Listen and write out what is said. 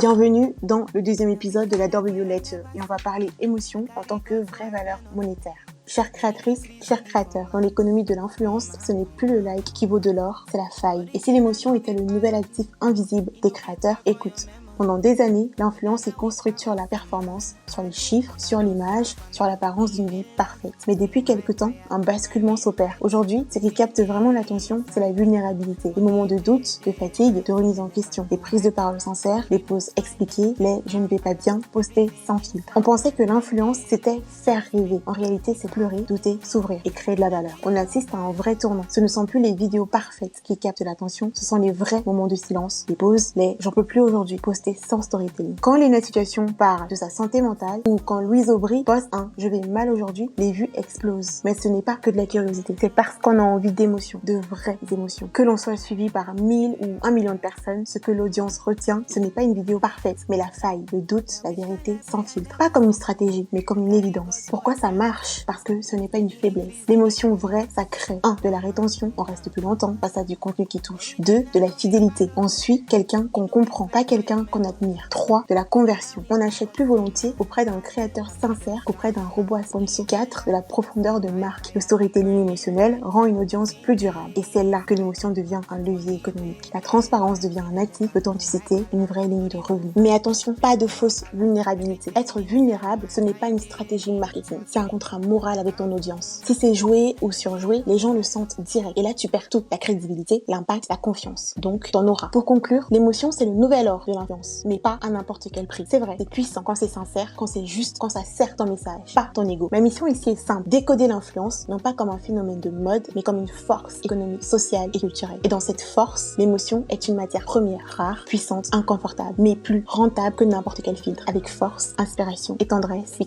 Bienvenue dans le deuxième épisode de la W Letter et on va parler émotion en tant que vraie valeur monétaire. Chères créatrices, chers créateurs, dans l'économie de l'influence, ce n'est plus le like qui vaut de l'or, c'est la faille. Et si l'émotion était le nouvel actif invisible des créateurs, écoute. Pendant des années, l'influence est construite sur la performance, sur les chiffres, sur l'image, sur l'apparence d'une vie parfaite. Mais depuis quelques temps, un basculement s'opère. Aujourd'hui, ce qui capte vraiment l'attention, c'est la vulnérabilité. Les moments de doute, de fatigue, de remise en question. Les prises de parole sincères, les pauses expliquées, les « je ne vais pas bien » postées sans filtre. On pensait que l'influence, c'était faire rêver. En réalité, c'est pleurer, douter, s'ouvrir et créer de la valeur. On assiste à un vrai tournant. Ce ne sont plus les vidéos parfaites qui captent l'attention, ce sont les vrais moments de silence, les pauses, les « j'en peux plus aujourd'hui » postés sans storytelling. Quand Léna Situation parle de sa santé mentale ou quand Louise Aubry poste un « je vais mal aujourd'hui », les vues explosent. Mais ce n'est pas que de la curiosité, c'est parce qu'on a envie d'émotions, de vraies émotions. Que l'on soit suivi par 1000 ou 1 million de personnes, ce que l'audience retient, ce n'est pas une vidéo parfaite, mais la faille, le doute, la vérité sans filtre. Pas comme une stratégie, mais comme une évidence. Pourquoi ça marche? Parce que ce n'est pas une faiblesse. L'émotion vraie, ça crée 1. De la rétention, on reste plus longtemps face à du contenu qui touche. 2. De la fidélité. On suit quelqu'un qu'on comprend, pas quelqu'un qu'on admire. 3. De la conversion. On n'achète plus volontiers auprès d'un créateur sincère qu'auprès d'un robot à sponsor. 4. De la profondeur de marque. Le storytelling émotionnel rend une audience plus durable. Et c'est là que l'émotion devient un levier économique. La transparence devient un actif, l'authenticité, une vraie ligne de revenu. Mais attention, pas de fausse vulnérabilité. Être vulnérable, ce n'est pas une stratégie marketing. C'est un contrat moral avec ton audience. Si c'est joué ou surjoué, les gens le sentent direct. Et là, tu perds tout. La crédibilité, l'impact, la confiance. Donc, t'en auras. Pour conclure, l'émotion, c'est le nouvel or de l'influence. Mais pas à n'importe quel prix. C'est vrai, c'est puissant quand c'est sincère, quand c'est juste, quand ça sert ton message, pas ton ego. Ma mission ici est simple, décoder l'influence, non pas comme un phénomène de mode, mais comme une force économique, sociale et culturelle. Et dans cette force, l'émotion est une matière première, rare, puissante, inconfortable, mais plus rentable que n'importe quel filtre, avec force, inspiration et tendresse.